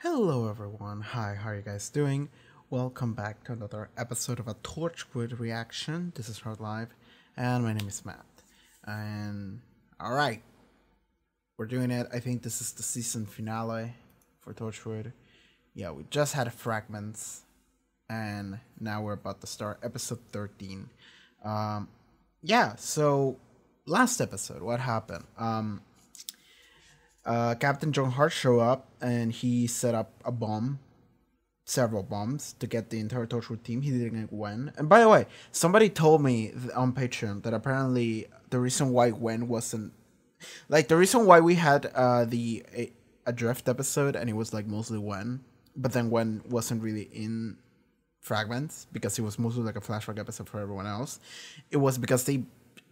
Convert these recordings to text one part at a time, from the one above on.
Hello everyone, hi, how are you guys doing? Welcome back to another episode of a Torchwood reaction. This is Hard Live, and my name is Matt. And alright, we're doing it. I think this is the season finale for Torchwood. Yeah, we just had fragments, and now we're about to start episode 13. So last episode, what happened? Captain John Hart showed up and he set up a bomb, several bombs, to get the entire Torchwood team. He didn't win. And by the way, somebody told me on Patreon that apparently the reason why Gwen wasn't, like, the reason why we had the Adrift episode and it was like mostly Gwen, but then Gwen wasn't really in Fragments because it was mostly like a flashback episode for everyone else. It was because they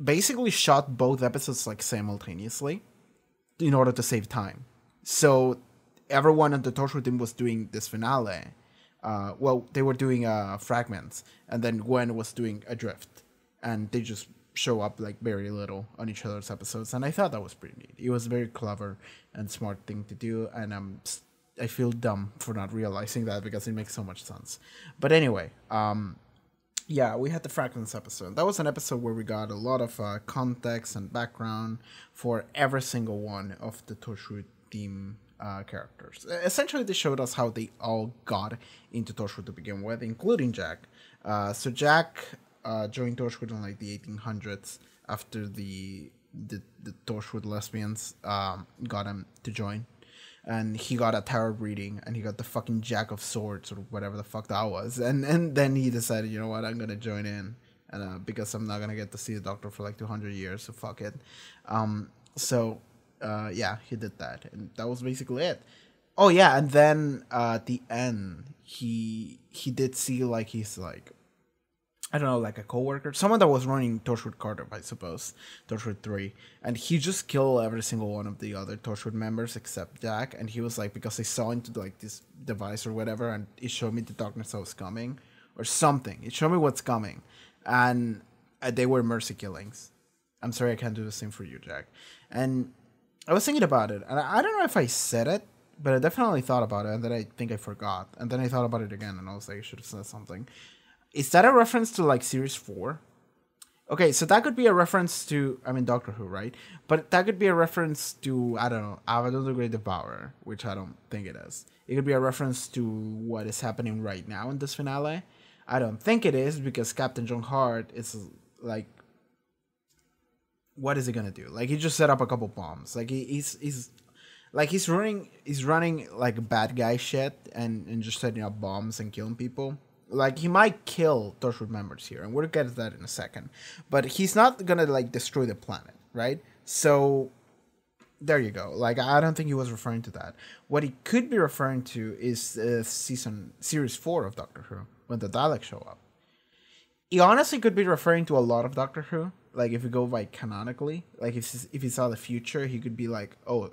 basically shot both episodes like simultaneously in order to save time. So everyone on the Torchwood team was doing this finale. They were doing Fragments, and then Gwen was doing Adrift, and they just show up like very little on each other's episodes, and I thought that was pretty neat. It was a very clever and smart thing to do, and I feel dumb for not realizing that because it makes so much sense. But anyway, yeah, we had the Fragments episode. That was an episode where we got a lot of context and background for every single one of the Torchwood team characters. Essentially, they showed us how they all got into Torchwood to begin with, including Jack. So Jack joined Torchwood in like the 1800s after the Torchwood lesbians got him to join. And he got a tarot reading, and he got the fucking Jack of Swords, or whatever the fuck that was. And then he decided, you know what, I'm gonna join in, and because I'm not gonna get to see the Doctor for like 200 years, so fuck it. Yeah, he did that, and that was basically it. Oh yeah, and then at the end, he did see like he's like, I don't know, like a coworker, someone that was running Torchwood Carter, I suppose, Torchwood 3, and he just killed every single one of the other Torchwood members except Jack, and he was like, because I saw into like this device or whatever, and it showed me the darkness that was coming, or something, it showed me what's coming, and they were mercy killings. I'm sorry I can't do the same for you, Jack. And I was thinking about it, and I don't know if I said it, but I definitely thought about it, and then I think I forgot, and then I thought about it again, and I was like, I should have said something. Is that a reference to, like, Series 4? Okay, so that could be a reference to, I mean, Doctor Who, right? But that could be a reference to, I don't know, Abaddon the Great Devourer, which I don't think it is. It could be a reference to what is happening right now in this finale. I don't think it is, because Captain John Hart is, like, what is he gonna do? Like, he just set up a couple bombs. Like, he's running, like, bad guy shit and just setting up bombs and killing people. Like, he might kill Torchwood members here, and we'll get to that in a second. But he's not gonna, like, destroy the planet, right? So, there you go. Like, I don't think he was referring to that. What he could be referring to is Series 4 of Doctor Who, when the Daleks show up. He honestly could be referring to a lot of Doctor Who. Like, if we go, like, canonically. Like, if he saw the future, he could be like, oh,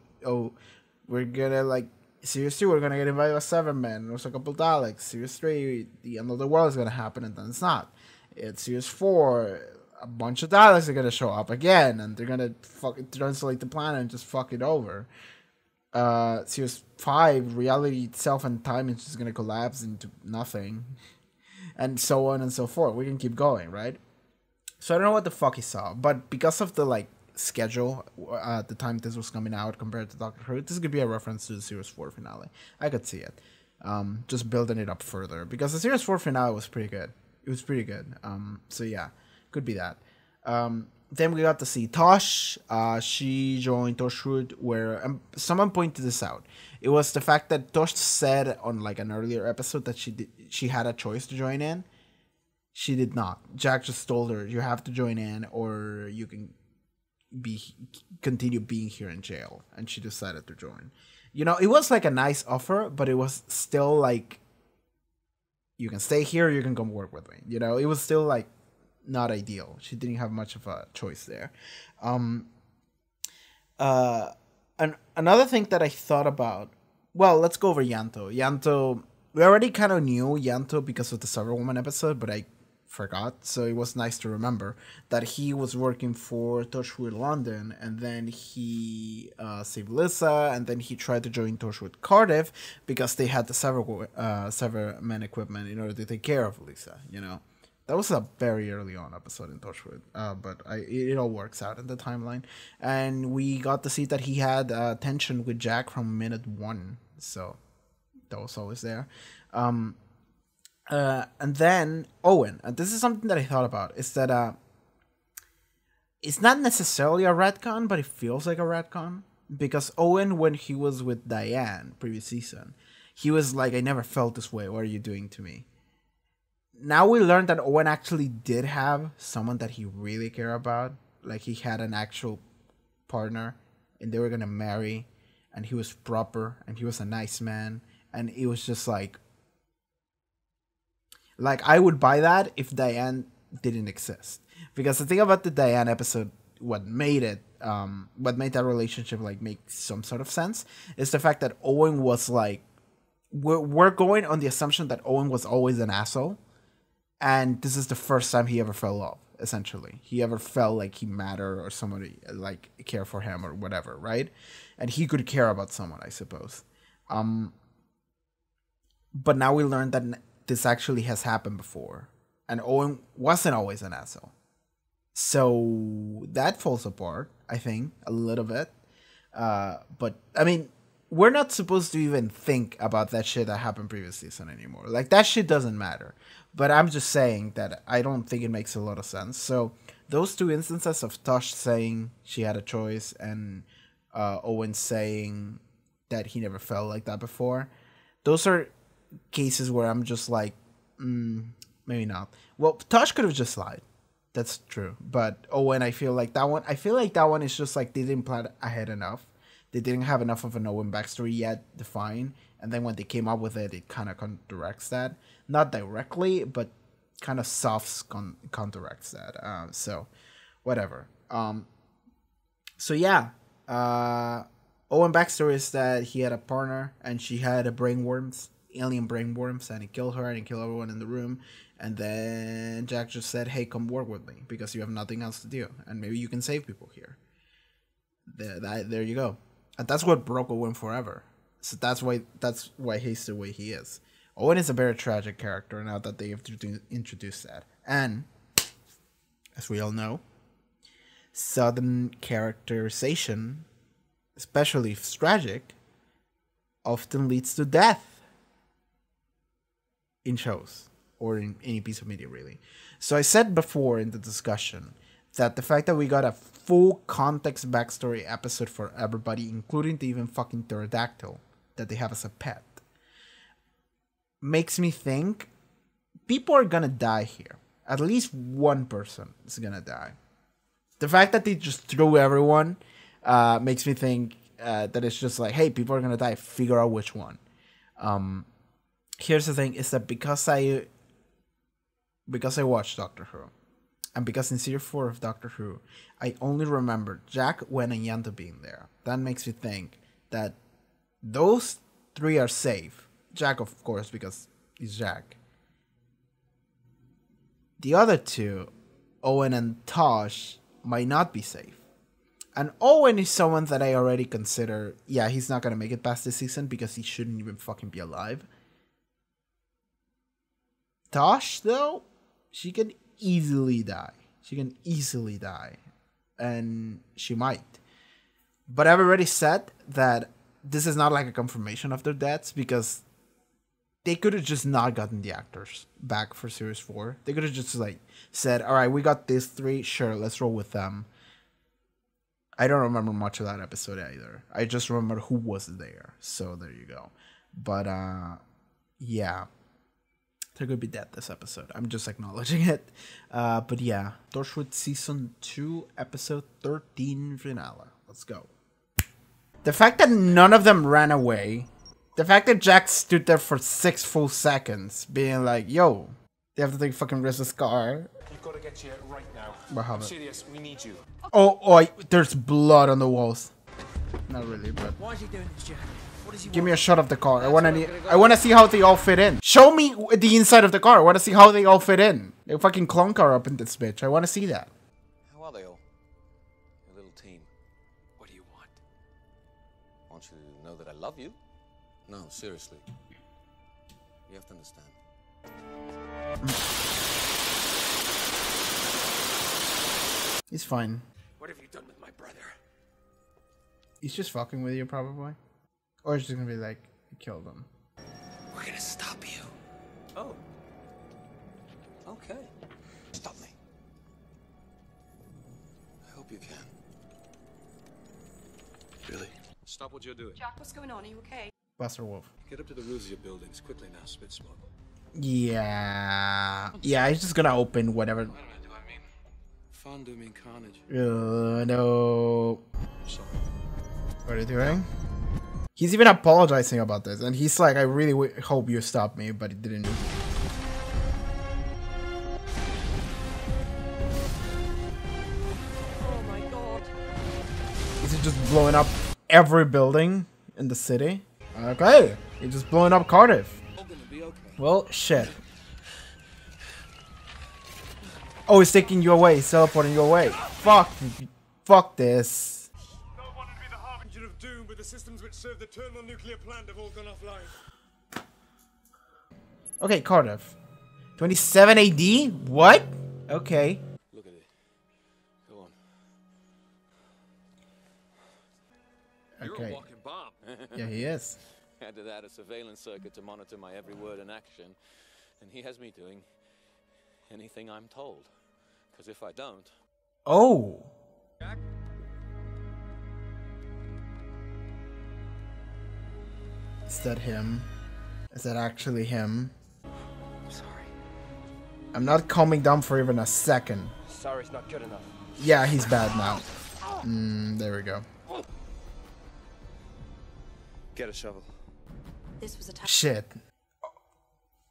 we're gonna, like, Series 2, we're gonna get invited by 7 men. There's a couple Daleks. Series 3, the end of the world is gonna happen, and then it's not. It's Series 4, a bunch of Daleks are gonna show up again, and they're gonna translate the planet and just fuck it over. Series 5, reality itself and time is just gonna collapse into nothing. And so on and so forth. We can keep going, right? So I don't know what the fuck he saw, but because of the, like, schedule at the time this was coming out compared to Doctor Who, this could be a reference to the Series 4 finale. I could see it. Just building it up further, because the Series 4 finale was pretty good. It was pretty good. So yeah, could be that. Then we got to see Tosh. She joined Torchwood, where someone pointed this out. It was the fact that Tosh said on, like, an earlier episode that she had a choice to join in. She did not. Jack just told her, you have to join in or you can continue being here in jail, and she decided to join. You know, it was like a nice offer, but it was still like, you can stay here or you can come work with me. You know, it was still like not ideal. She didn't have much of a choice there. And another thing that I thought about, well, let's go over Yanto. We already kind of knew Yanto because of the Cyberwoman episode, but I forgot. So it was nice to remember that he was working for Torchwood London, and then he saved Lisa, and then he tried to join Torchwood Cardiff because they had the Severman equipment in order to take care of Lisa, you know. That was a very early on episode in Torchwood, but it all works out in the timeline. And we got to see that he had tension with Jack from minute 1, so that was always there. And then Owen, and this is something that I thought about, is that it's not necessarily a retcon, but it feels like a retcon. Because Owen, when he was with Diane, previous season, he was like, I never felt this way, what are you doing to me? Now we learned that Owen actually did have someone that he really cared about. Like, he had an actual partner, and they were gonna marry, and he was proper, and he was a nice man, and it was just like I would buy that if Diane didn't exist. Because the thing about the Diane episode, what made that relationship like make some sort of sense, is the fact that Owen was like, we're going on the assumption that Owen was always an asshole. And this is the first time he ever fell off, essentially. He ever felt like he mattered or somebody like care for him or whatever, right? And he could care about someone, I suppose. But now we learned that this actually has happened before. And Owen wasn't always an asshole. So that falls apart, I think, a little bit. But, I mean, we're not supposed to even think about that shit that happened previous season anymore. Like, that shit doesn't matter. But I'm just saying that I don't think it makes a lot of sense. So those two instances of Tosh saying she had a choice and Owen saying that he never felt like that before, those are cases where I'm just like, maybe not. Well, Tosh could have just lied. That's true. But Owen, I feel like that one is just like they didn't plan ahead enough. They didn't have enough of an Owen backstory yet defined. And then when they came up with it, it kind of counteracts that. Not directly, but kind of soft counteracts that. So, whatever. So, yeah. Owen backstory is that he had a partner, and she had alien brain worms, and he killed her, and he killed everyone in the room. And then Jack just said, hey, come work with me, because you have nothing else to do. And maybe you can save people here. There you go. And that's what broke Owen forever. So that's why he's the way he is. Owen is a very tragic character now that they have introduced that. And, as we all know, sudden characterization, especially if it's tragic, often leads to death in shows or in any piece of media, really. So I said before in the discussion that the fact that we got a full context backstory episode for everybody, including the even fucking pterodactyl that they have as a pet, makes me think people are gonna die here. At least one person is gonna die. The fact that they just threw everyone makes me think that it's just like, hey, people are gonna die. Figure out which one. Here's the thing: is that because I watched Doctor Who, and because in season 4 of Doctor Who, I only remember Jack, Gwen, and Yanta being there. That makes me think that those three are safe. Jack, of course, because he's Jack. The other two, Owen and Tosh, might not be safe. And Owen is someone that I already consider, yeah, he's not gonna make it past this season because he shouldn't even fucking be alive. Tosh, though, she can easily die. And she might. But I've already said that this is not like a confirmation of their deaths, because they could have just not gotten the actors back for series 4. They could have just like said, all right, we got these 3, sure, let's roll with them. I don't remember much of that episode either. I just remember who was there. So there you go. But yeah, they're gonna be dead this episode. I'm just acknowledging it. But yeah, Torchwood season 2 episode 13 finale. Let's go. The fact that none of them ran away, the fact that Jack stood there for 6 full seconds, being like, yo, they have to take fucking risk this car. You've got to get here right now. I'm serious, we need you. Oh, there's blood on the walls. Not really, but why is he doing this, Jack? What does he give me a shot of the car. I wanna see how they all fit in. Show me the inside of the car. I wanna see how they all fit in. They fucking clone car up in this bitch. I want to see that. How are they all? Your little team. What do you want? I want you to know that I love you. No, seriously. You have to understand. He's fine. What have you done with my brother? He's just fucking with you, probably. Or he's just gonna be like, kill them. We're gonna stop you. Oh. Okay. Stop me. I hope you can. Really? Stop what you're doing. Jack, what's going on? Are you okay? Buster Wolf. Get up to the roofs of your buildings quickly now, spit smoke. Yeah. Yeah, he's just gonna open whatever. What do I mean? Fun do mean carnage. No. Sorry. What are you doing? He's even apologizing about this, and he's like, I really hope you stop me, but he didn't. Oh my god. Is he just blowing up every building in the city? Okay, he's just blowing up Cardiff. All gonna be okay. Well, shit. Oh, he's taking you away, he's teleporting you away. Fuck this. No one would be the harbinger of doom, but the systems which serve the terminal nuclear plant have all gone offline. Okay, Cardiff. 27 AD? What? Okay. Look at it. Go on. You're a Okay. walking bomb. Yeah, he is. Add to that a surveillance circuit to monitor my every word and action, and he has me doing anything I'm told. Because if I don't... Oh. Jack? Is that him? Is that actually him? I'm sorry. I'm not calming down for even a second. Sorry's not good enough. Yeah, he's bad now. There we go. Get a shovel. This was a Shit.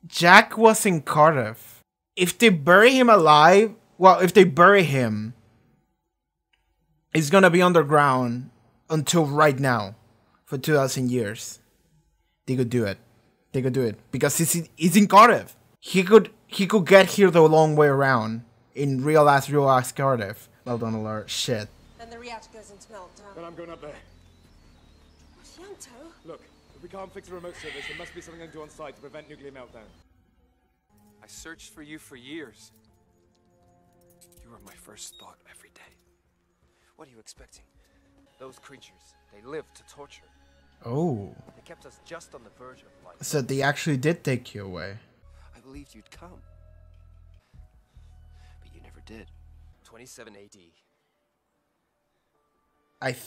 Jack was in Cardiff. If they bury him alive, well, if they bury him, he's gonna be underground until right now for 2,000 years. They could do it. They could do it because he's in Cardiff. He could get here the long way around in real ass Cardiff. Meltdown alert. Shit. Then the reactor goes into meltdown. Then I'm going up there. Yanto? Look, if we can't fix a remote service, there must be something I can do on site to prevent nuclear meltdown. I searched for you for years. You were my first thought every day. What are you expecting? Those creatures, they live to torture. Oh. They kept us just on the verge of life. So they actually did take you away. I believed you'd come. But you never did. 27 AD.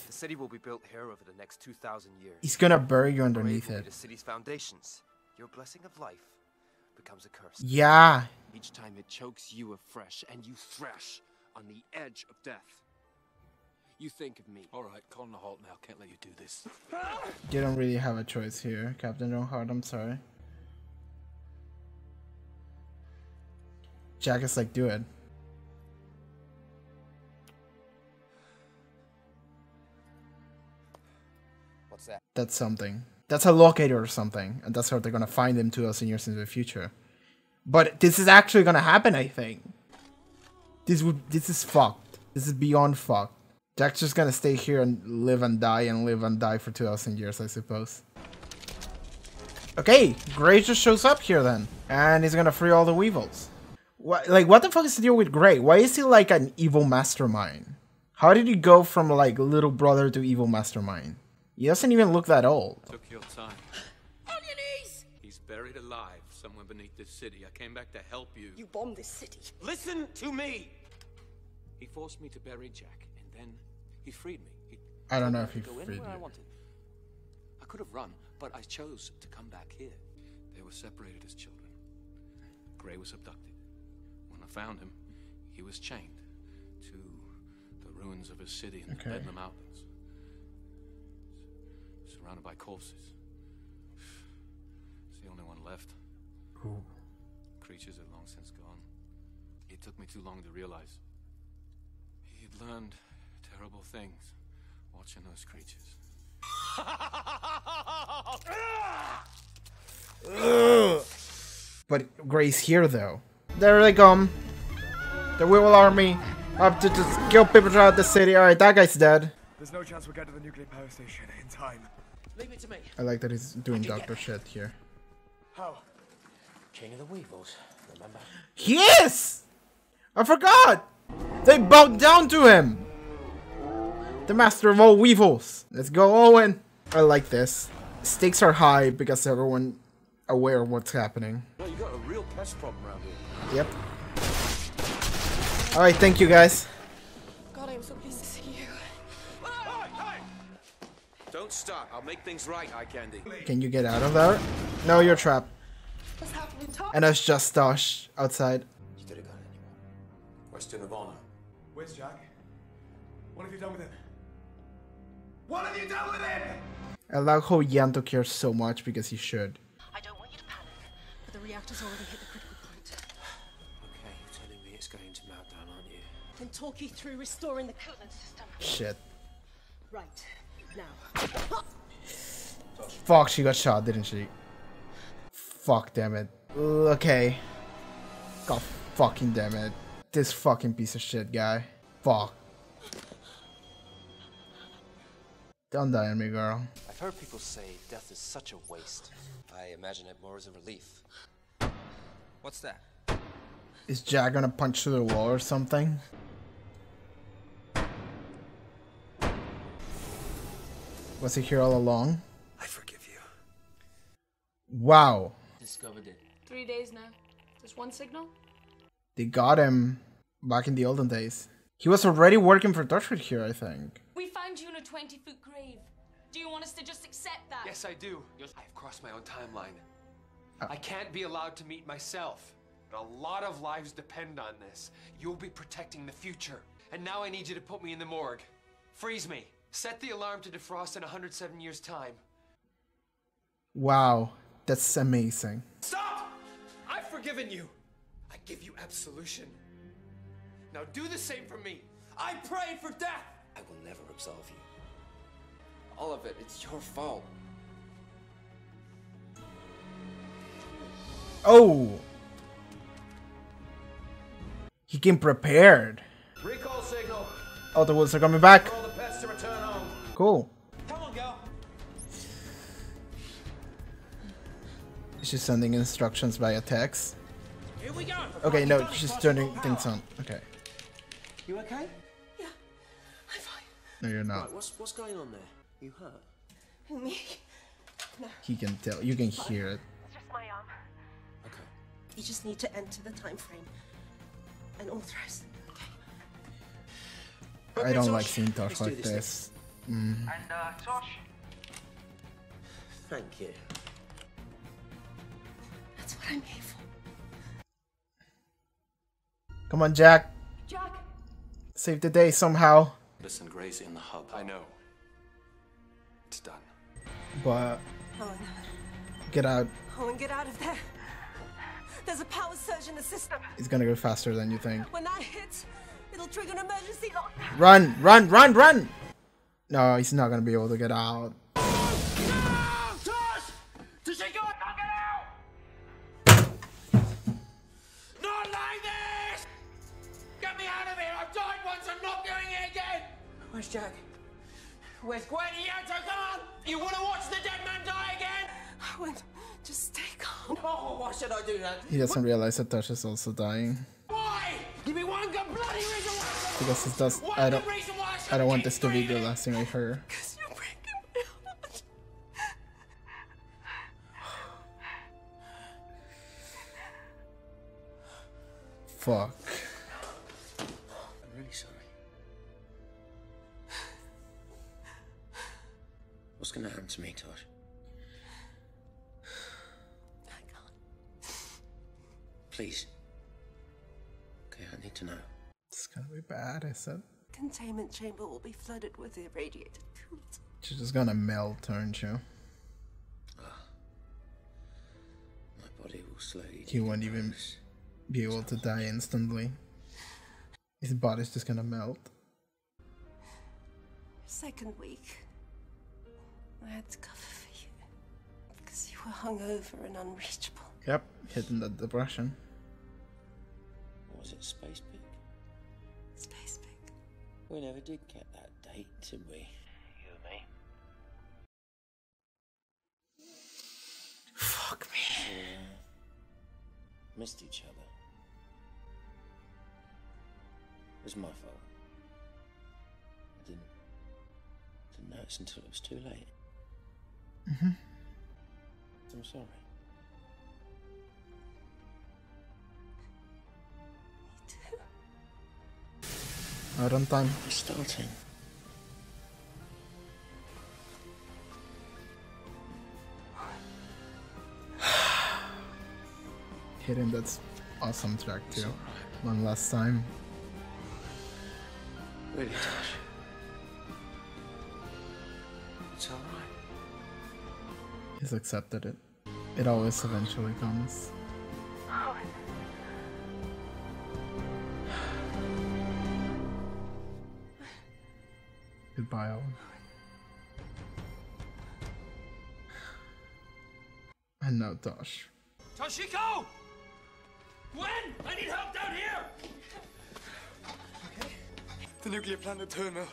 The city will be built here over the next 2,000 years. He's gonna bury you Grave underneath will be it. the city's foundations. Your blessing of life becomes a curse. Yeah. Each time it chokes you afresh, and you thrash on the edge of death. You think of me. All right, calling a halt now. Can't let you do this. You don't really have a choice here, Captain John Hart. I'm sorry. Jack is like, do it. What's that? That's something. That's a locator or something. And that's how they're gonna find him 2,000 years into the future. But this is actually gonna happen, I think. This is fucked. This is beyond fucked. Jack's just gonna stay here and live and die for 2,000 years, I suppose. Okay, Gray just shows up here then. And he's gonna free all the Weevils. What the fuck is the deal with Gray? Why is he like an evil mastermind? How did he go from like little brother to evil mastermind? He doesn't even look that old. Took your time. On your knees! He's buried alive somewhere beneath this city. I came back to help you. You bombed this city. Listen to me! He forced me to bury Jack, and then he freed me. I don't know if he he go freed anywhere I you. wanted. I could have run, but I chose to come back here. They were separated as children. Gray was abducted. When I found him, he was chained to the ruins of his city in the Bedlam Mountains. Surrounded by corpses. It's the only one left. Ooh. Creatures have long since gone. It took me too long to realize. He'd learned terrible things watching those creatures. But Gray's here though. There they come. The Weevil army. Up to just kill people throughout the city. Alright, that guy's dead. There's no chance we'll get to the nuclear power station in time. Leave it to me. I like that he's doing doctor shit here. How? King of the Weevils, remember? He is! I forgot! They bowed down to him! The master of all weevils. Let's go, Owen. I like this. Stakes are high because everyone aware of what's happening. No, you got a real pest problem around here. Yep. Alright, thank you guys. God, I'm so pleased to see you. Hey! Don't start. I'll make things right, Eye Candy. Can you get out of there? No, you're trapped. What's happening, Tom? And it's just Tosh outside. You did it got anymore. Question of honor. Where's Jack? What have you done with him? What have you done with him? I like how Yanto cares so much because he should. I don't want you to panic, but the reactor's already hit the critical point. Okay, you're telling me it's going to meltdown, aren't you? I can talk you through restoring the coolant system. Shit. Right. Now. Fuck, she got shot, didn't she? Fuck, damn it. Okay. God fucking damn it. This fucking piece of shit guy. Fuck. Don't die on me, girl. I've heard people say death is such a waste. I imagine it more as a relief. What's that? Is Jack gonna punch through the wall or something? Was he here all along? I forgive you. Wow. Discovered it. 3 days now. Just one signal? They got him back in the olden days. He was already working for Torchwood here, I think. We found you in a 20-foot grave. Do you want us to just accept that? Yes, I do. I've crossed my own timeline. I can't be allowed to meet myself. But a lot of lives depend on this. You'll be protecting the future. And now I need you to put me in the morgue. Freeze me. Set the alarm to defrost in 107 years' time. Wow. That's amazing. Stop! I've forgiven you. I give you absolution. Now do the same for me. I prayed for death. I will never absolve you. All of it, it's your fault. Oh! He came prepared. Recall signal. Oh, the wolves are coming back. All the pests to return home. Cool. Come on, girl. She's sending instructions via text. Here we go. Okay, no, she's turning things on. Okay. You okay? Yeah. I'm fine. No, you're not. Right, what's going on there? You hurt? Me? He can tell. You can hear it. It's just my arm. Okay. You just need to enter the time frame and authorize. Okay. I don't like seeing Tosh like this. Tosh? Thank you. That's what I'm here for. Come on, Jack. Jack! Save the day somehow. Listen, Gray's in the hub. I know. It's done. But Owen. get out. Owen, get out of there. There's a power surge in the system. It's gonna go faster than you think. When that hits, it'll trigger an emergency lockdown. Run, run, run, run! No, he's not gonna be able to get out. Tosh! Does she go? I can't get out! Not like this! Get me out of here! I've died once, I'm not doing it again! Where's Jack? Where's Gwen? Come on! You wanna watch the dead man die again? Owen, just stay calm. Oh, why should I do that? He doesn't realize that Tosh is also dying. Why? Give me one good bloody reason why! Because it does. I don't want this to be the last thing I heard. Because you're breaking my heart. Fuck. I'm really sorry. What's gonna happen to me, Tosh? I can't. Please. Okay, I need to know. It's gonna be bad, is it? Containment chamber will be flooded with irradiated coolant. She's just gonna melt, aren't you? My body will slowly. He won't even be able to die instantly. His body's just gonna melt. Second week, I had to cover for you. Because you were hungover and unreachable. Yep, hitting the depression. Was it Space Pig? Space Pig. We never did get that date, did we? You and me. Fuck me. We missed each other. It was my fault. I didn't notice until it was too late. Mm-hmm. I'm sorry. Out on time. We're starting. Hitting that's awesome track too. One last time. Really, Tosh? It's alright. He's accepted it. It always eventually comes. Goodbye, Owen. And now Tosh. Toshiko! Gwen! I need help down here! Okay. The nuclear plant at Terminal.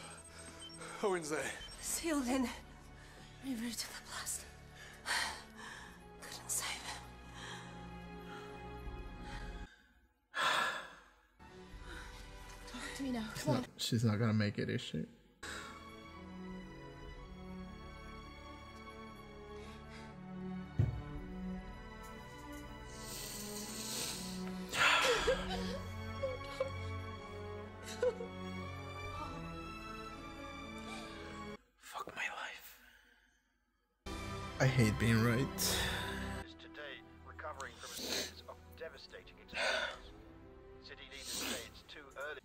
Owen's there. Sealed in. Rerouted the blast. Couldn't save him. Talk to me now. Come on. She's not gonna make it, is she? Fuck my life. I hate being right. Is today recovering from a series of devastating experiences. City leaders say it's too early.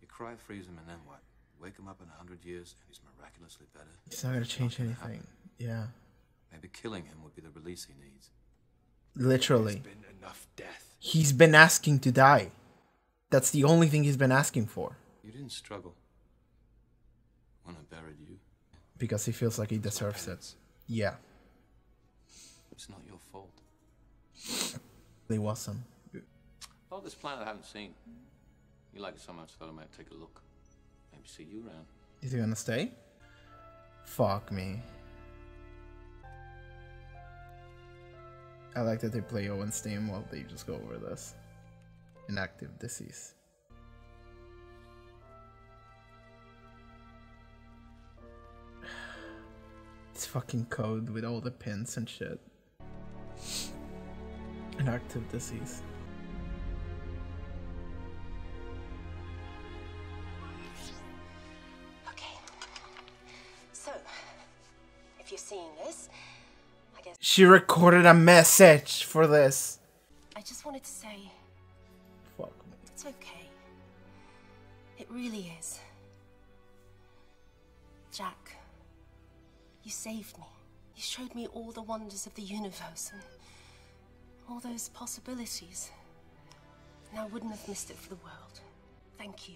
You cry, freeze him, and then what? Wake him up in 100 years, and he's miraculously better. It's not gonna change anything. Yeah. Maybe killing him would be the release he needs. Literally. There's been enough death. He's been asking to die. That's the only thing he's been asking for. You didn't struggle when I buried you. Because he feels like he deserves it. Yeah. It's not your fault. He wasn't. Oh, this planet I haven't seen. You like it so much, thought I might take a look. Maybe see you around. Is he gonna stay? Fuck me. I like that they play Owen's theme while they just go over this. Inactive disease. It's fucking code with all the pins and shit. Inactive disease. Okay. So, if you're seeing this, I guess She recorded a message for this. I just wanted to say Fuck me. it's okay. It really is. Jack, you saved me. You showed me all the wonders of the universe and all those possibilities. And I wouldn't have missed it for the world. Thank you.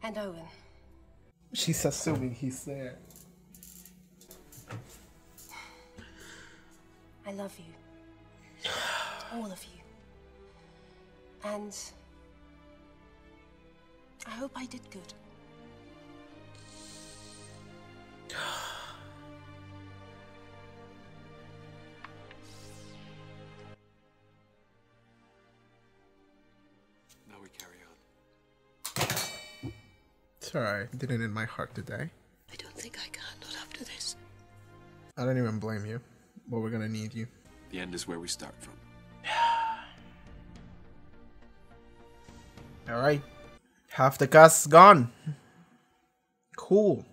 And Owen. She's assuming he's there. I love you. All of you. And I hope I did good. Now we carry on. It's alright. Didn't in my heart today. I don't think I can, not after this. I don't even blame you. But we're gonna need you. The end is where we start from. Alright. Half the cast's gone. Cool.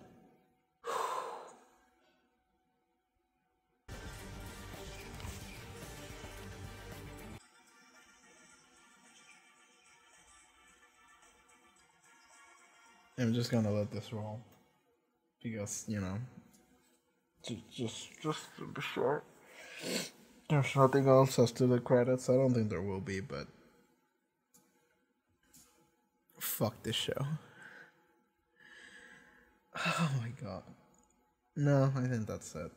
I'm just gonna let this roll. Because, you know. Just to be sure. There's nothing else as to the credits. I don't think there will be, but fuck this show. Oh my god. No, I think that's it.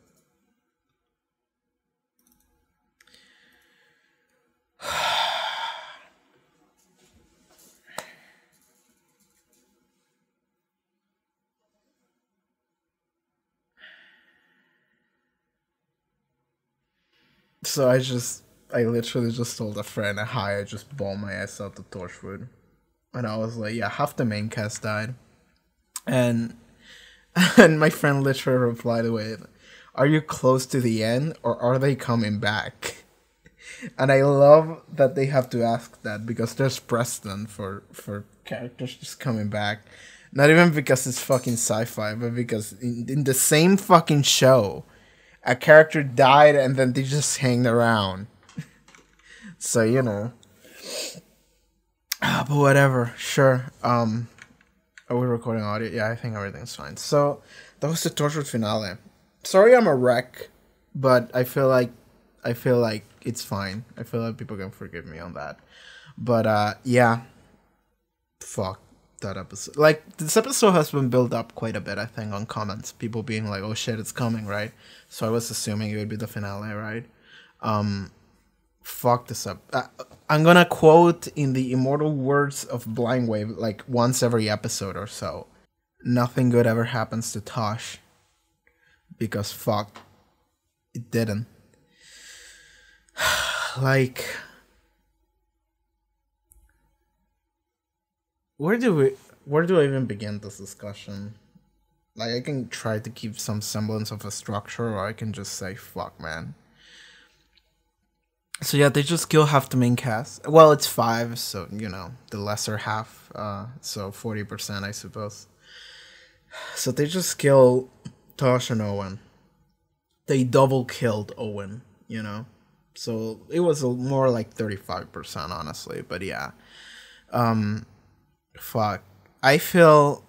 So I literally just told a friend, hi, I just bawled my ass out to Torchwood. And I was like, yeah, half the main cast died. And my friend literally replied with, are you close to the end or are they coming back? And I love that they have to ask that because there's precedent for characters just coming back. Not even because it's fucking sci-fi, but because in the same fucking show, a character died and then they just hanged around. So, you know. But whatever, sure. Are we recording audio? Yeah, I think everything's fine. So, that was the Torchwood finale. Sorry I'm a wreck, but I feel like it's fine. I feel like people can forgive me on that. But, yeah. Fuck that episode. Like, this episode has been built up quite a bit, I think, on comments. People being like, oh shit, it's coming, right? So I was assuming it would be the finale, right? Fuck this up. I'm gonna quote in the immortal words of Blind Wave, like, once every episode or so. Nothing good ever happens to Tosh. Because fuck, it didn't. Like, where do I even begin this discussion? Like, I can try to keep some semblance of a structure, or I can just say, fuck, man. So yeah, they just kill half the main cast. Well, it's 5, so, you know, the lesser half, so 40%, I suppose. So they just kill Tosh and Owen. They double killed Owen, you know? So it was more like 35%, honestly, but yeah. Fuck. I feel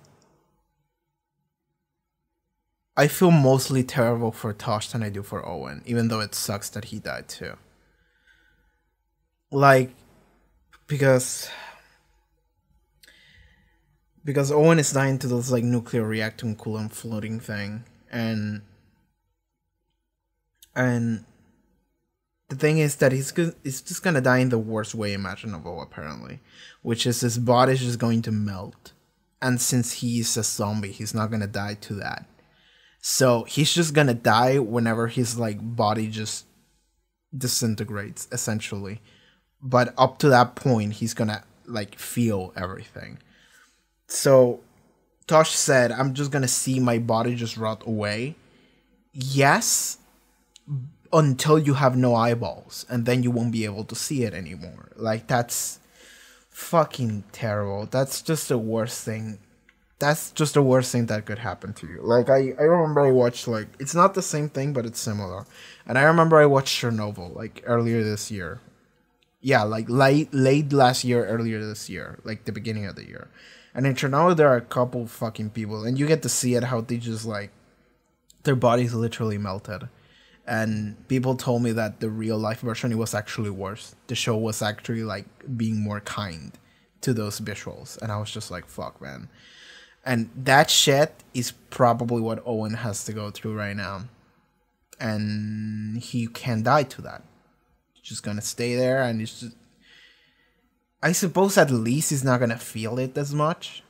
mostly terrible for Tosh than I do for Owen, even though it sucks that he died too. Like, because Owen is dying to this like nuclear reactor coolant floating thing, and the thing is that he's just gonna die in the worst way imaginable, apparently, which is his body's just going to melt, and since he's a zombie, he's not gonna die to that. So he's just gonna die whenever his like body just disintegrates, essentially. But up to that point, he's gonna like feel everything. So Tosh said, I'm just gonna see my body just rot away. Yes, until you have no eyeballs, and then you won't be able to see it anymore. Like, that's fucking terrible. That's just the worst thing. That's just the worst thing that could happen to you. Like, I remember I watched, like, it's not the same thing, but it's similar. And I remember I watched Chernobyl, like, earlier this year. Yeah, like, late last year, earlier this year. Like, the beginning of the year. And in Chernobyl, there are a couple fucking people, and you get to see it, how they just, like, their bodies literally melted. And people told me that the real life version, it was actually worse. The show was actually, like, being more kind to those visuals. And I was just like, fuck, man. And that shit is probably what Owen has to go through right now. And he can't die to that. He's just gonna stay there, and it's just... I suppose at least he's not gonna feel it as much.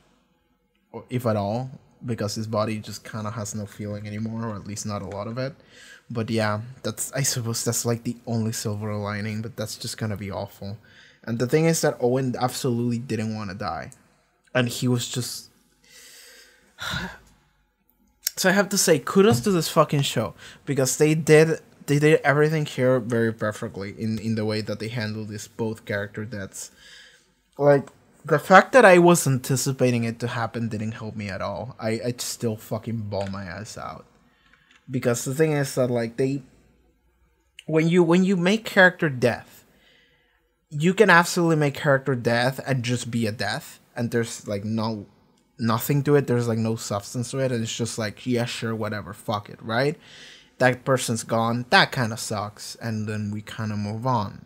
Or if at all. Because his body just kind of has no feeling anymore, or at least not a lot of it. But yeah, I suppose that's like the only silver lining, but that's just gonna be awful. And the thing is that Owen absolutely didn't want to die. And he was just... So I have to say, kudos to this fucking show. Because they did everything here very perfectly in the way that they handled these both character deaths. Like, the fact that I was anticipating it to happen didn't help me at all. I still fucking bawl my ass out. Because the thing is that, like, when you make character death, you can absolutely make character death and just be a death, and there's like nothing to it, there's like no substance to it, and it's just like, yeah, sure, whatever, fuck it, right? That person's gone, that kind of sucks, and then we kind of move on.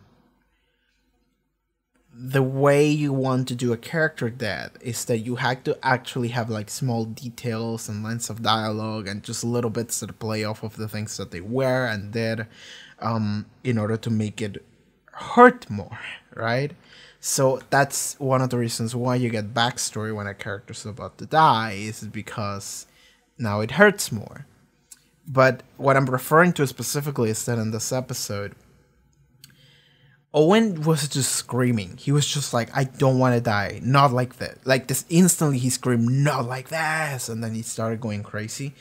The way you want to do a character death is that you have to actually have like small details and lines of dialogue and just little bits that play off of the things that they were and did, in order to make it hurt more, right? So that's one of the reasons why you get backstory when a character's about to die, is because now it hurts more. But what I'm referring to specifically is that in this episode, Owen was just screaming. He was just like, I don't want to die. Not like that. Like this instantly he screamed, not like this. And then he started going crazy.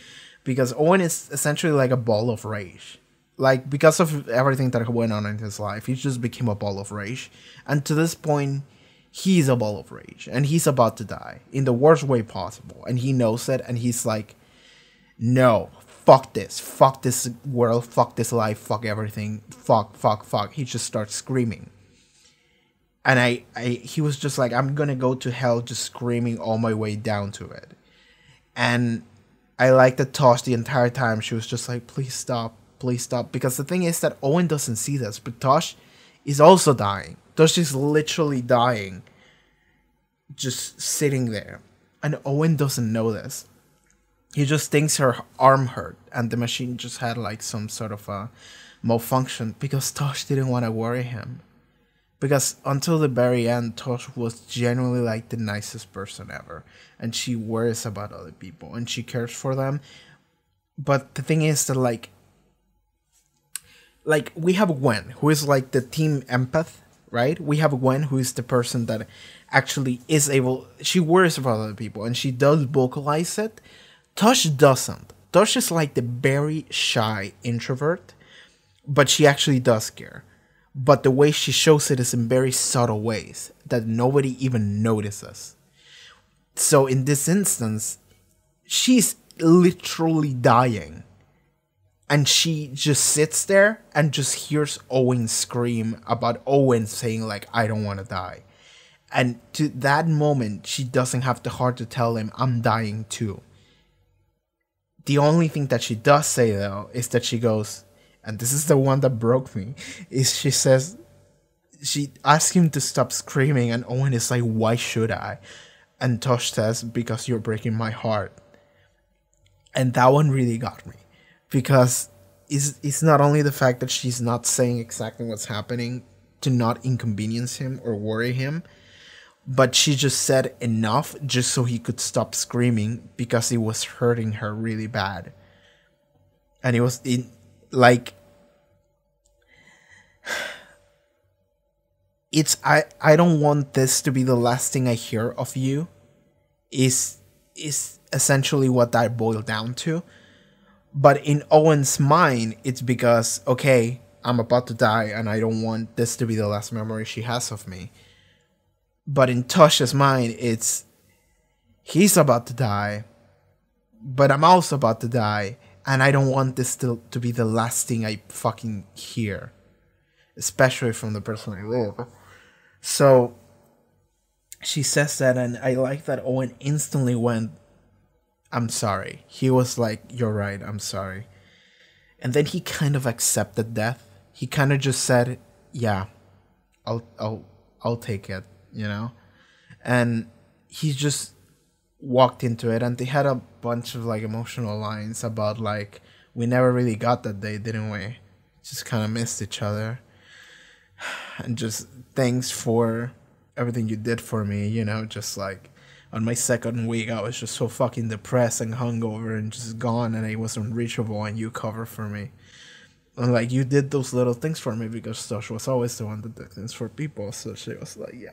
Because Owen is essentially like a ball of rage. Like, because of everything that went on in his life, he just became a ball of rage. And to this point, he's a ball of rage. And he's about to die. In the worst way possible. And he knows it. And he's like, no. Fuck this. Fuck this world. Fuck this life. Fuck everything. Fuck, fuck, fuck. He just starts screaming. And he was just like, I'm gonna go to hell just screaming all my way down to it. And I like that Tosh the entire time, she was just like, please stop. Please stop. Because the thing is that Owen doesn't see this. But Tosh is also dying. Tosh is literally dying. Just sitting there. And Owen doesn't know this. He just thinks her arm hurt, and the machine just had like some sort of a malfunction because Tosh didn't want to worry him. Because until the very end, Tosh was genuinely like the nicest person ever, and she worries about other people and she cares for them. But the thing is that like we have Gwen, who is like the team empath, right? We have Gwen, who is the person that actually is able. She worries about other people and she does vocalize it. Tosh doesn't. Tosh is like the very shy introvert, but she actually does care. But the way she shows it is in very subtle ways that nobody even notices. So in this instance, she's literally dying. And she just sits there and just hears Owen scream about Owen saying like, I don't want to die. And to that moment, she doesn't have the heart to tell him, I'm dying too. The only thing that she does say, though, is that she goes, and this is the one that broke me, is she says, she asks him to stop screaming, and Owen is like, why should I? And Tosh says, because you're breaking my heart. And that one really got me. Because it's not only the fact that she's not saying exactly what's happening to not inconvenience him or worry him, but she just said enough just so he could stop screaming because it was hurting her really bad. And it was like, it's I don't want this to be the last thing I hear of you is essentially what that boiled down to. But in Owen's mind, it's because, okay, I'm about to die and I don't want this to be the last memory she has of me. But in Tosh's mind, it's, he's about to die, but I'm also about to die, and I don't want this to be the last thing I fucking hear. Especially from the person I live. So, she says that, and I like that Owen instantly went, I'm sorry. He was like, you're right, I'm sorry. And then he kind of accepted death. He kind of just said, yeah, I'll take it. You know, and he just walked into it, and they had a bunch of like emotional lines about like, we never really got that day, didn't we? Just kind of missed each other, and just thanks for everything you did for me, you know. Just like on my second week, I was just so fucking depressed and hungover and just gone, and I was unreachable, and you covered for me. And like, you did those little things for me, because Tosh was always the one that did things for people. So she was like, yeah.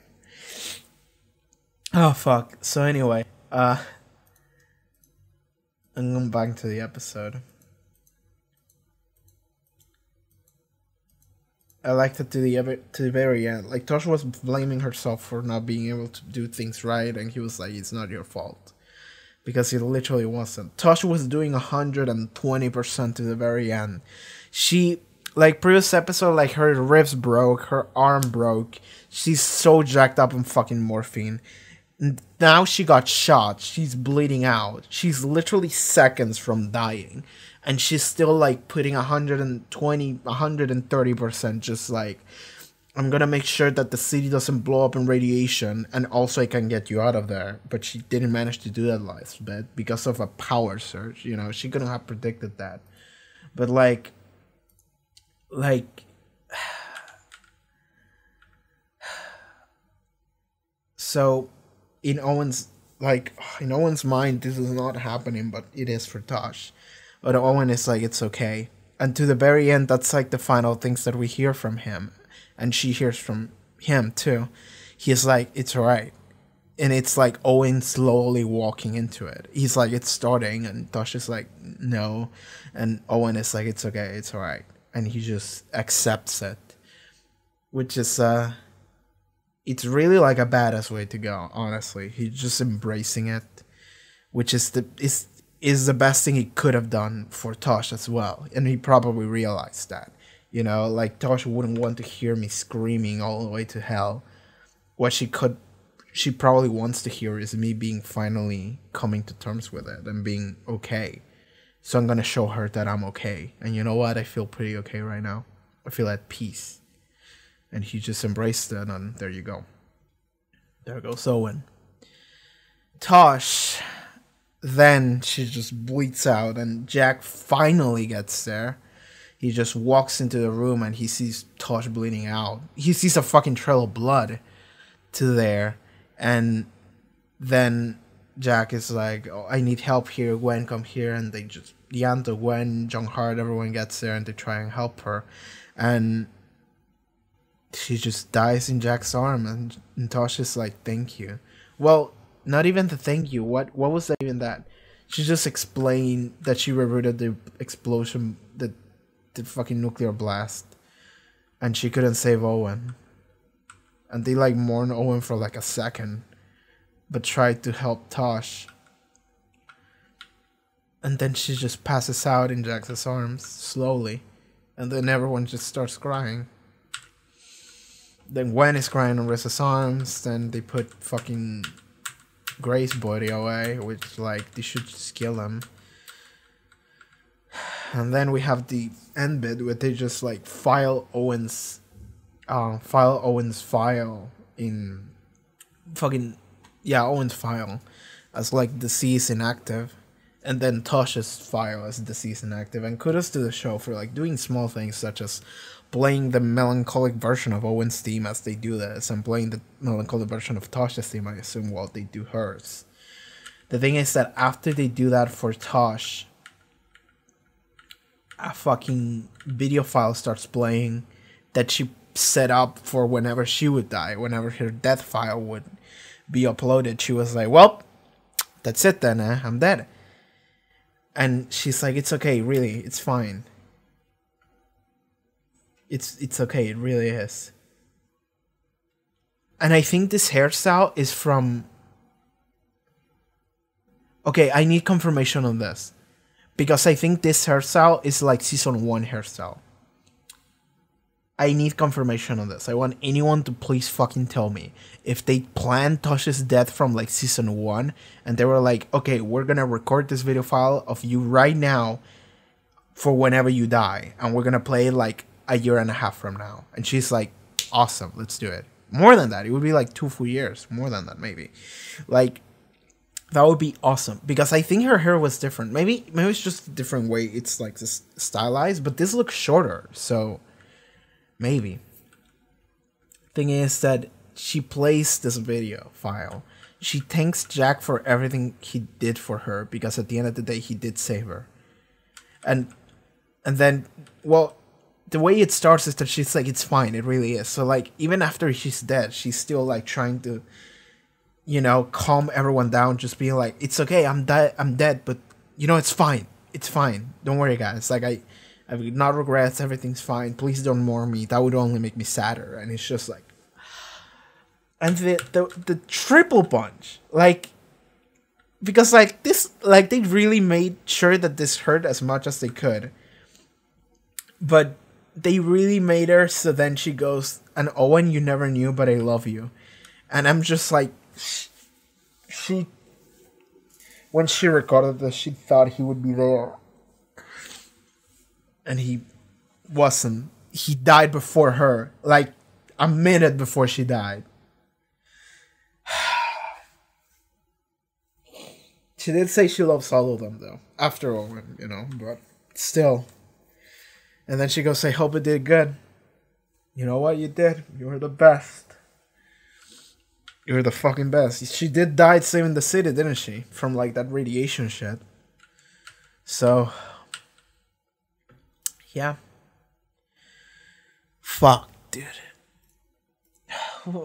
Oh fuck. So anyway, I'm going back to the episode. I liked it to the very end. Like, Tosh was blaming herself for not being able to do things right, and he was like, it's not your fault. Because it literally wasn't. Tosh was doing 120% to the very end. She, like previous episode, like her ribs broke, her arm broke. She's so jacked up on fucking morphine. Now she got shot. She's bleeding out. She's literally seconds from dying. And she's still like putting 120, 130% just like, I'm gonna make sure that the city doesn't blow up in radiation, and also I can get you out of there. But she didn't manage to do that last bit because of a power surge. You know, she couldn't have predicted that. But like, so in Owen's mind, this is not happening, but it is for Tosh. But Owen is like, it's okay. And to the very end, that's like the final things that we hear from him. and she hears from him too. He's like, it's alright. And it's like Owen slowly walking into it. He's like, it's starting, and Tasha's like, no. And Owen is like, it's okay, it's alright. And he just accepts it. Which is, it's really like a badass way to go, honestly. He's just embracing it. Which is the best thing he could have done for Tosh as well. And he probably realized that. You know, like, Tosh wouldn't want to hear me screaming all the way to hell. What she probably wants to hear is me being finally coming to terms with it and being okay. So I'm gonna show her that I'm okay. And you know what? I feel pretty okay right now. I feel at peace. And he just embraced it, and there you go. There goes Owen. Tosh, then she just bleeds out, and Jack finally gets there. He just walks into the room, and he sees Tosh bleeding out. He sees a fucking trail of blood to there. And then Jack is like, oh, I need help here. Gwen, come here. And they just, Yanta, Gwen, John Hart, everyone gets there, and they try and help her. And she just dies in Jack's arm. And Tosh is like, thank you. Well, not even the thank you. What was that even that? She just explained that she reverted the explosion, the fucking nuclear blast. And she couldn't save Owen. And they like mourn Owen for like a second, but tried to help Tosh. And then she just passes out in Jax's arms, slowly. And then everyone just starts crying. Then Gwen is crying in Rissa's arms. Then they put fucking Gray's body away, which like they should just kill him. And then we have the end bit where they just like file Owen's file in fucking, yeah, Owen's file as like deceased inactive, and then Tosh's file as deceased inactive. And kudos to the show for like doing small things such as playing the melancholic version of Owen's theme as they do this, and playing the melancholic version of Tosh's theme, I assume, while they do hers. The thing is that after they do that for Tosh, a fucking video file starts playing that she set up for whenever she would die, whenever her death file would be uploaded. She was like, well, that's it then, I'm dead. And she's like, it's okay, really, it's fine. It's okay, it really is. And I think this hairstyle is from... Okay, I need confirmation on this. Because I think this hairstyle is like season 1 hairstyle. I need confirmation on this. I want anyone to please fucking tell me if they planned Tosh's death from like season 1 and they were like, okay, we're gonna record this video file of you right now for whenever you die, and we're gonna play it like a year and a half from now. And she's like, awesome, let's do it. More than that, it would be like 2 full years. More than that, maybe. Like, that would be awesome, because I think her hair was different. Maybe it's just a different way it's like this stylized, but this looks shorter, so maybe. Thing is that she plays this video file. She thanks Jack for everything he did for her, because at the end of the day he did save her. And then, well, the way it starts is that she's like, it's fine, it really is. So like, even after she's dead, she's still like trying to, you know, calm everyone down, just being like, it's okay, I'm dead, but you know, it's fine. It's fine. Don't worry, guys. Like, I've not regrets, everything's fine. Please don't mourn me. That would only make me sadder. And it's just like, and the triple punch, like, because like this, like they really made sure that this hurt as much as they could, but they really made her so then she goes, and Owen, you never knew, but I love you. And I'm just like, she when she recorded this, she thought he would be there. And he wasn't. He died before her, like a minute before she died. She did say she loves all of them, though, after Owen, you know, but still. And then she goes, I hope it did good. You know what? You did. You were the best. You were the fucking best. She did die saving the city, didn't she? From, like, that radiation shit. So, yeah. Fuck, dude.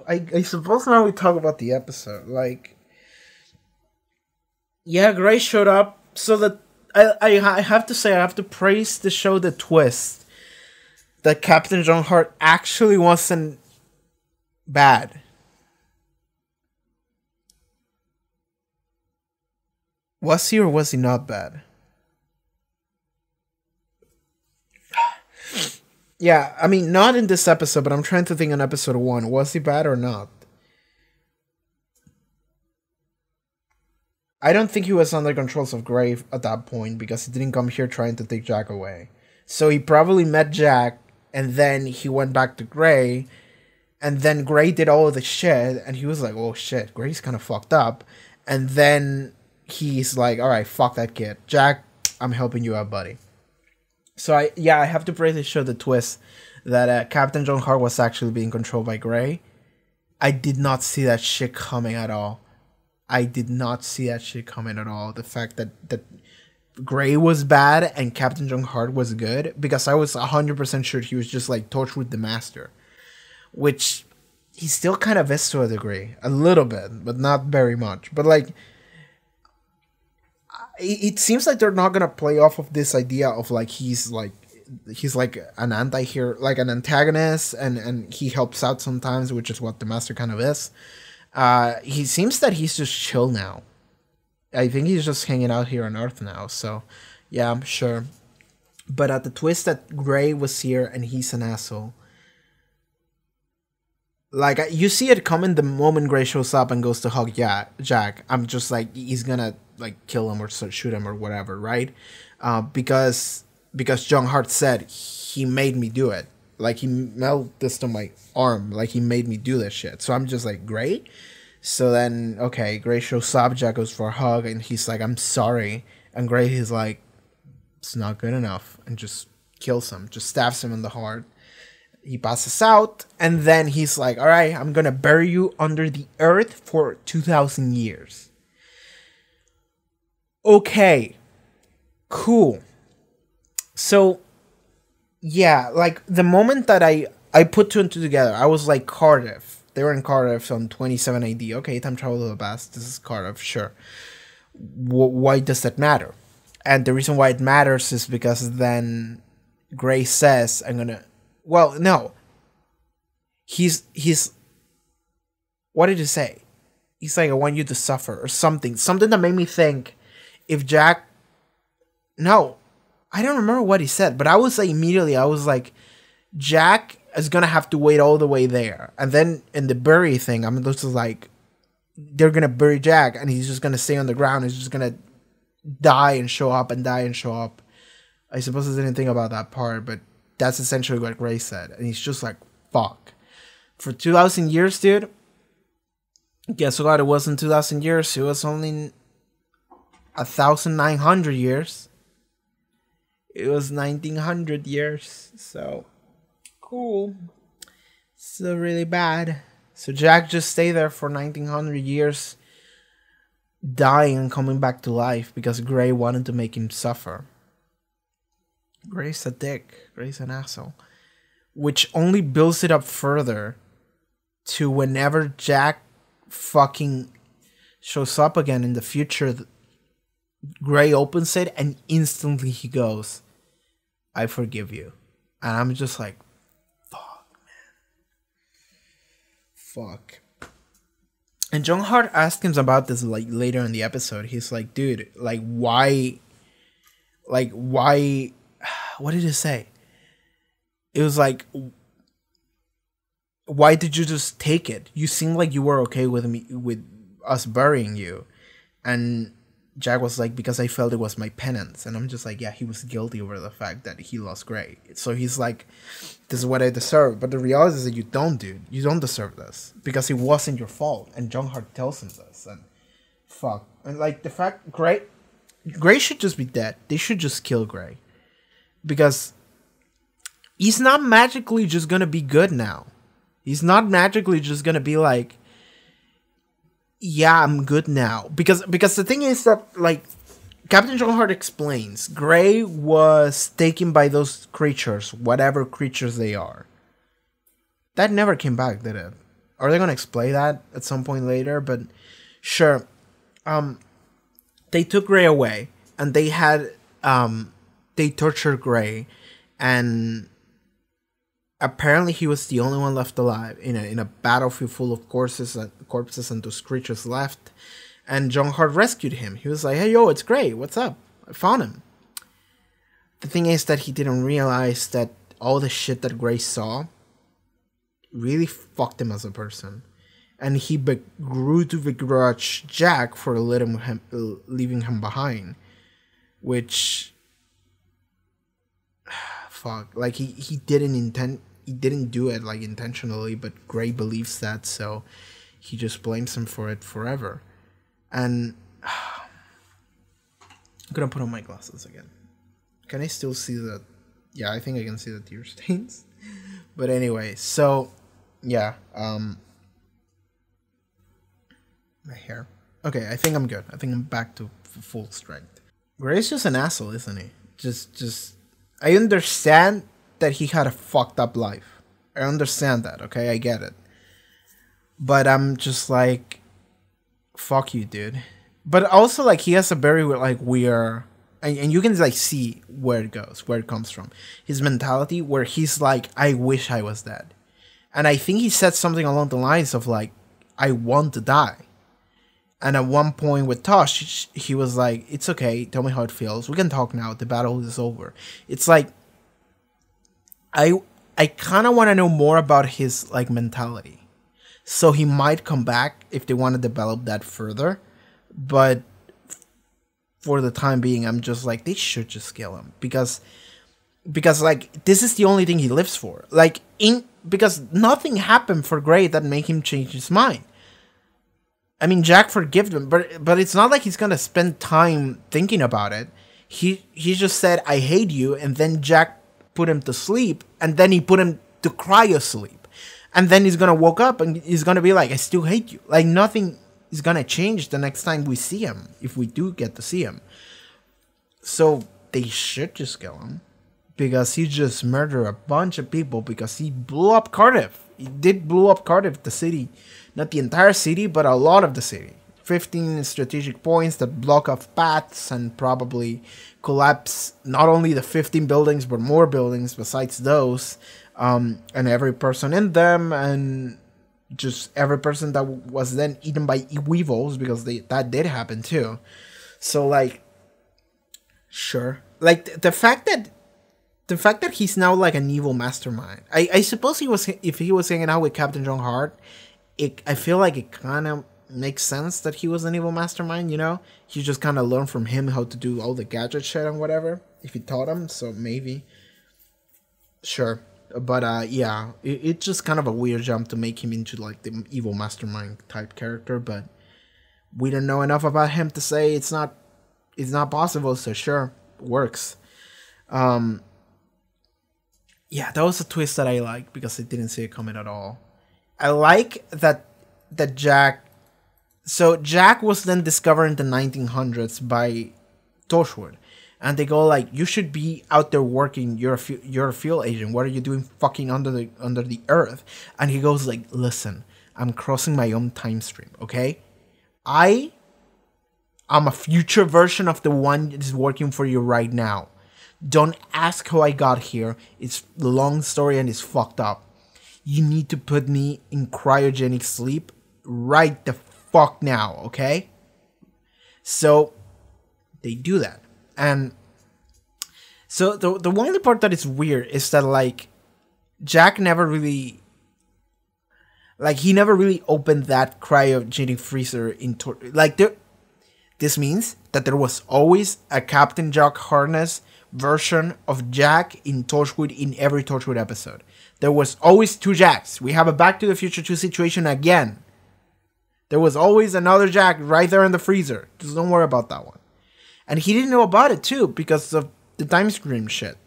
I suppose now we talk about the episode. Like, yeah, Gray showed up, so that I have to say, I have to praise the show, the twist that Captain John Hart actually wasn't bad. Was he or was he not bad? Yeah, I mean, not in this episode, but I'm trying to think on episode 1. Was he bad or not? I don't think he was under controls of Gray at that point, because he didn't come here trying to take Jack away. So he probably met Jack, and then he went back to Gray, and then Gray did all of the shit, and he was like, oh shit, Gray's kind of fucked up. And then he's like, alright, fuck that kid. Jack, I'm helping you out, buddy. So I have to praise the show, the twist that Captain John Hart was actually being controlled by Gray. I did not see that shit coming at all. The fact that Gray was bad and Captain John Hart was good, because I was 100% sure he was just like Torchwood the Master, which he still kind of is to a degree, a little bit, but not very much. But like, it seems like they're not gonna play off of this idea of like he's like an anti-hero, like an antagonist, and he helps out sometimes, which is what the Master kind of is. He seems that he's just chill now. I think he's just hanging out here on Earth now. So yeah, I'm sure. But at the twist that Gray was here and he's an asshole. Like, you see it coming the moment Gray shows up and goes to hug Jack. I'm just like, he's gonna like kill him or shoot him or whatever, right? Because John Hart said he made me do it. Like, he melted this to my arm. Like, he made me do this shit. So I'm just like, great. So then, okay, Gray shows up. Jack goes for a hug, and he's like, I'm sorry. And Gray is like, it's not good enough, and just kills him, just stabs him in the heart. He passes out, and then he's like, all right, I'm gonna bury you under the earth for 2,000 years. Okay, cool. So, yeah, like, the moment that I put two and two together, I was like, Cardiff. They were in Cardiff on 27 AD. Okay, time travel to the past. This is Cardiff, sure. Why does that matter? And the reason why it matters is because then Gray says, I'm gonna... Well, no. He's... What did he say? He's like, I want you to suffer, or something. Something that made me think, if Jack... No. I don't remember what he said, but I was like, immediately, I was like, Jack is gonna have to wait all the way there. And then in the bury thing, I'm just like, they're gonna bury Jack, and he's just gonna stay on the ground. He's just gonna die and show up and die and show up. I suppose I didn't think about that part, but that's essentially what Gray said. And he's just like, fuck. For 2,000 years, dude, guess what? It wasn't 2,000 years. It was only 1,900 years. It was 1,900 years. So, cool. So really bad. So Jack just stayed there for 1,900 years, dying and coming back to life because Gray wanted to make him suffer. Gray's a dick. Gray's an asshole. Which only builds it up further to whenever Jack fucking shows up again in the future, Gray opens it and instantly he goes, I forgive you. And I'm just like, fuck, man. Fuck. And John Hart asked him about this like later in the episode. He's like, dude, like why, what did he say? It was like, why did you just take it? You seemed like you were okay with me, with us burying you. And Jack was like, because I felt it was my penance. And I'm just like, yeah, he was guilty over the fact that he lost Gray. So he's like, this is what I deserve. But the reality is that you don't, dude. You don't deserve this. Because it wasn't your fault. And John Hart tells him this. And fuck. And like the fact, Gray should just be dead. They should just kill Gray. Because he's not magically just gonna be good now. He's not magically just gonna be like, yeah, I'm good now. Because the thing is that, like, Captain John Hart explains, Gray was taken by those creatures, whatever creatures they are. That never came back, did it? Are they gonna explain that at some point later? But sure. They took Gray away, and they had they tortured Gray, and apparently he was the only one left alive in a battlefield full of corpses and those creatures left. And John Hart rescued him. He was like, "Hey, yo, it's Gray. What's up? I found him." The thing is that he didn't realize that all the shit that Gray saw really fucked him as a person. And he grew to begrudge Jack for leaving him behind. Which... fuck. Like, he didn't do it, like, intentionally, but Gray believes that, so he just blames him for it forever. And... I'm gonna put on my glasses again. Can I still see the... Yeah, I think I can see the tear stains. But anyway, so... Yeah, my hair. Okay, I think I'm good. I think I'm back to full strength. Gray's just an asshole, isn't he? Just... I understand that he had a fucked up life. I understand that, okay? I get it. But I'm just like... Fuck you, dude. But also, like, he has a very, like, weird... And you can, like, see where it goes, where it comes from. His mentality, where he's like, I wish I was dead. And I think he said something along the lines of, like, I want to die. And at one point with Tosh, he was like, it's okay, tell me how it feels. We can talk now, the battle is over. It's like, I kind of want to know more about his, like, mentality. So he might come back if they want to develop that further. But for the time being, I'm just like, they should just kill him. Because like, this is the only thing he lives for. Like, because nothing happened for Gray that made him change his mind. I mean, Jack forgave him, but it's not like he's gonna spend time thinking about it. He just said, I hate you, and then Jack put him to sleep, and then he put him to cryosleep. And then he's gonna wake up, and he's gonna be like, I still hate you. Like, nothing is gonna change the next time we see him, if we do get to see him. So, they should just kill him. Because he just murdered a bunch of people because he blew up Cardiff. He did blow up Cardiff, the city. Not the entire city, but a lot of the city. 15 strategic points that block off paths and probably collapse not only the 15 buildings, but more buildings besides those. And every person in them, and just every person that was then eaten by weevils, because that did happen too. So, like, sure. Like, the fact that he's now like an evil mastermind. I suppose if he was hanging out with Captain John Hart, I feel like it kind of makes sense that he was an evil mastermind, you know? He just kind of learned from him how to do all the gadget shit and whatever, if he taught him, so maybe. Sure. But yeah, it's just kind of a weird jump to make him into like the evil mastermind type character, but we don't know enough about him to say it's not possible, so sure, works. Yeah, that was a twist that I liked because I didn't see it coming at all. I like that Jack... So Jack was then discovered in the 1900s by Torchwood. And they go like, you should be out there working, you're a field agent. What are you doing fucking under the earth? And he goes like, listen, I'm crossing my own time stream, okay? I'm a future version of the one that is working for you right now. Don't ask how I got here. It's a long story and it's fucked up. You need to put me in cryogenic sleep right the fuck now, okay? So, they do that. And so the only part that is weird is that, like, Jack never really... Like, he never really opened that cryogenic freezer in... This means that there was always a Captain Jack Harkness version of Jack in Torchwood in every Torchwood episode. There was always two Jacks. We have a Back to the Future 2 situation again. There was always another Jack right there in the freezer. Just don't worry about that one. And he didn't know about it too because of the time stream shit,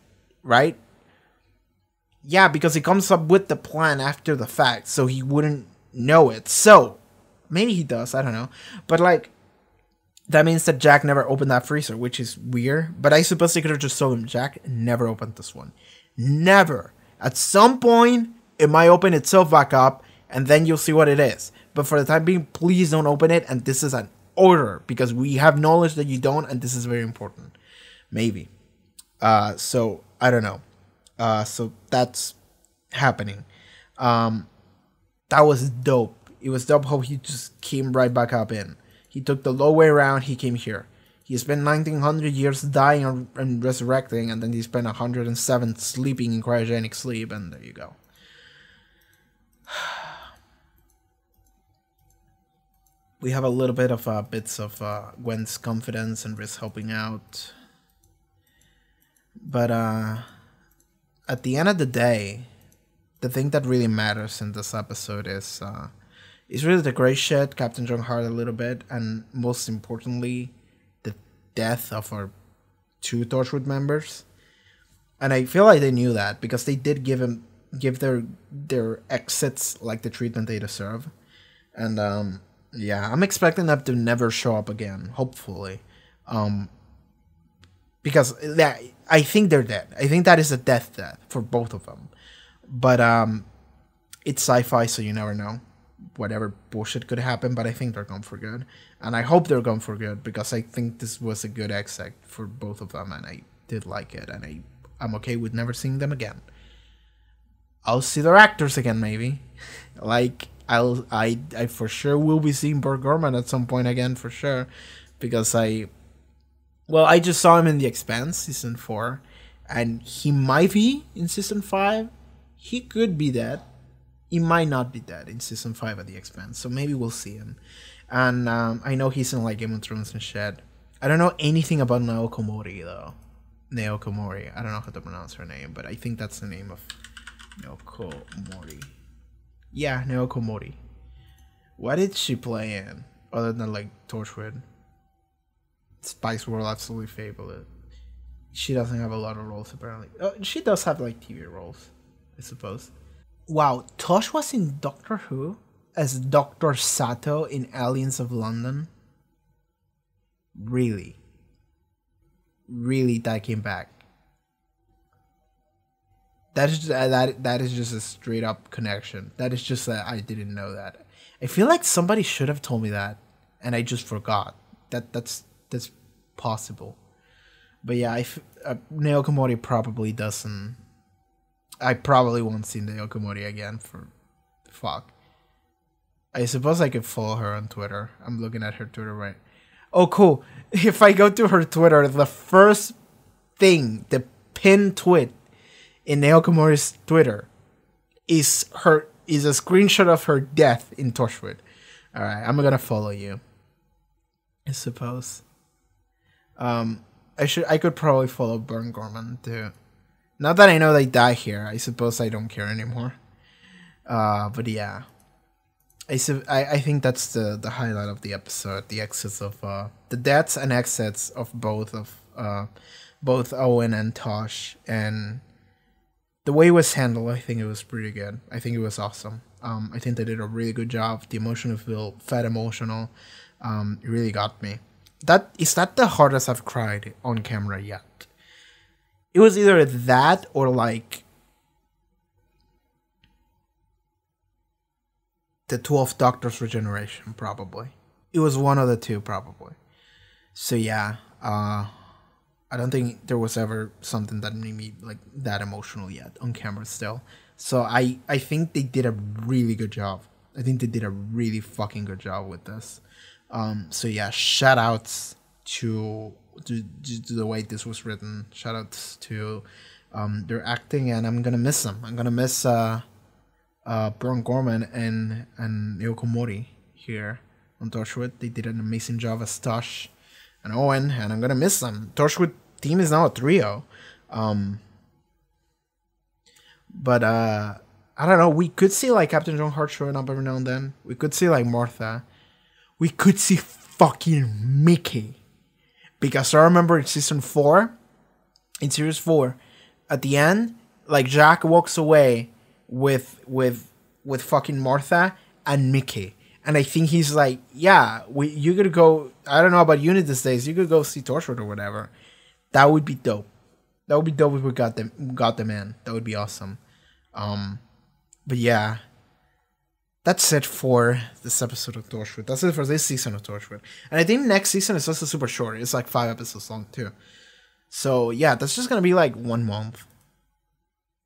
right? Yeah, because he comes up with the plan after the fact, so he wouldn't know it. So, maybe he does, I don't know. But like, that means that Jack never opened that freezer, which is weird. But I suppose they could have just told him, Jack never opened this one. Never. At some point, it might open itself back up, and then you'll see what it is. But for the time being, please don't open it, and this is an order, because we have knowledge that you don't, and this is very important. Maybe. So, I don't know. So, that's happening. That was dope. It was dope how he just came right back up in. He took the low way around, he came here. He spent 1900 years dying and resurrecting, and then he spent 107 sleeping in cryogenic sleep, and there you go. We have a little bit of bits of Gwen's confidence and Riz helping out. But at the end of the day, the thing that really matters in this episode is really the great shit, Captain John Hart a little bit, and most importantly, the death of our 2 Torchwood members. And I feel like they knew that, because they did give their exits like the treatment they deserve. And yeah, I'm expecting them to never show up again, hopefully. Because I think they're dead. I think that is a death for both of them. But it's sci-fi, so you never know. Whatever bullshit could happen, but I think they're gone for good. And I hope they're gone for good, because I think this was a good exec for both of them, and I did like it, and I'm okay with never seeing them again. I'll see their actors again, maybe. Like, I for sure will be seeing Burt Gorman at some point again, for sure. Because I just saw him in The Expanse, Season 4. And he might be in Season 5. He could be dead. He might not be dead in Season 5 of The Expanse. So maybe we'll see him. And I know he's in like Game of Thrones and shit. I don't know anything about Naoko Mori, though. Naoko Mori. I don't know how to pronounce her name, but I think that's the name of Naoko Mori. Yeah, Naoko Mori. What did she play in? Other than like Torchwood. Spice World, absolutely fabulous. She doesn't have a lot of roles, apparently. She does have like TV roles, I suppose. Wow, Tosh was in Doctor Who as Dr. Sato in Aliens of London. Really? Really, that came back. That is just a straight up connection. That is just that I didn't know that. I feel like somebody should have told me that, and I just forgot. That's possible. But yeah, Naoko Mori probably doesn't. I probably won't see Naoko Mori again for fuck. I suppose I could follow her on Twitter. I'm looking at her Twitter right. Oh, cool. If I go to her Twitter, the first thing, the pinned tweet in Naoko Mori's Twitter is a screenshot of her death in Torchwood. All right, I'm gonna follow you, I suppose. I could probably follow Burt Gorman too. Not that I know they die here. I suppose I don't care anymore. But yeah, I think that's the highlight of the episode. The exits of the deaths and exits of both Owen and Tosh, and the way it was handled. I think it was pretty good. I think it was awesome. I think they did a really good job. The emotional felt emotional. It really got me. Is that the hardest I've cried on camera yet? It was either that or like the 12th Doctor's regeneration, probably. It was one of the two, probably. So yeah, I don't think there was ever something that made me like that emotional yet on camera still. So I think they did a really good job. I think they did a really fucking good job with this. So yeah, shout outs to the way this was written. Shout outs to their acting, and I'm gonna miss them. I'm gonna miss Burt Gorman and Naoko Mori here on Torchwood. They did an amazing job as Tosh and Owen, and I'm gonna miss them. Torchwood team is now a trio. But I don't know. We could see like Captain John Hart showing up every now and then. We could see like Martha. We could see fucking Mickey. Because I remember in season 4, in series 4, at the end, like Jack walks away with fucking Martha and Mickey. And I think he's like, yeah, you could go, I don't know about Unit these days, you could go see Torchwood or whatever. That would be dope. That would be dope if we got them in. That would be awesome. But yeah, that's it for this episode of Torchwood. That's it for this season of Torchwood. And I think next season is also super short. It's like 5 episodes long too. So yeah, that's just gonna be like 1 month.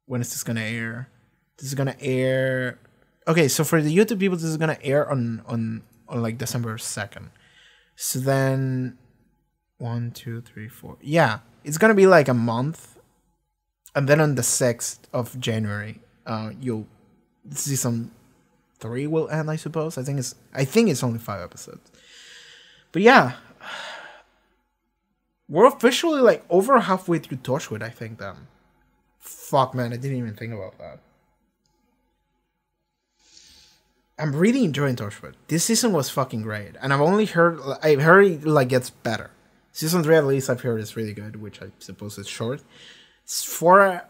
When is this gonna air? This is gonna air. Okay, so for the YouTube people, this is gonna air on like December 2nd. So then 1, 2, 3, 4. Yeah, it's gonna be like a month, and then on the 6th of January, you'll season 3 will end. I suppose. I think it's only 5 episodes. But yeah, we're officially like over halfway through Torchwood. I think then. Fuck man, I didn't even think about that. I'm really enjoying Torchwood. This season was fucking great, and I've heard it like gets better. Season 3 at least I've heard is really good, which I suppose is short. 4,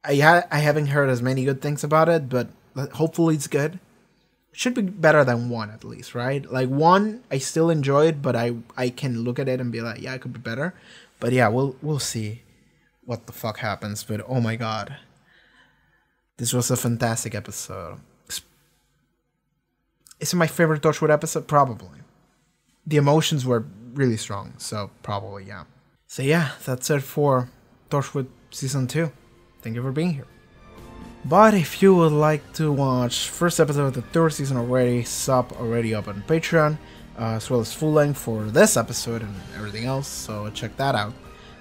I haven't heard as many good things about it, but hopefully it's good. It should be better than 1 at least, right? Like 1, I still enjoy it, but I can look at it and be like, yeah, it could be better. But yeah, we'll see what the fuck happens. But oh my god, this was a fantastic episode. Is it my favorite Torchwood episode? Probably. The emotions were really strong, so probably, yeah. So yeah, that's it for Torchwood Season 2. Thank you for being here. But if you would like to watch first episode of the 3rd season already, sub already up on Patreon, as well as full length for this episode and everything else, so check that out.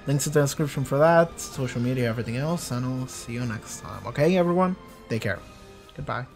Links in the description for that, social media, everything else, and I'll see you next time. Okay, everyone? Take care. Goodbye.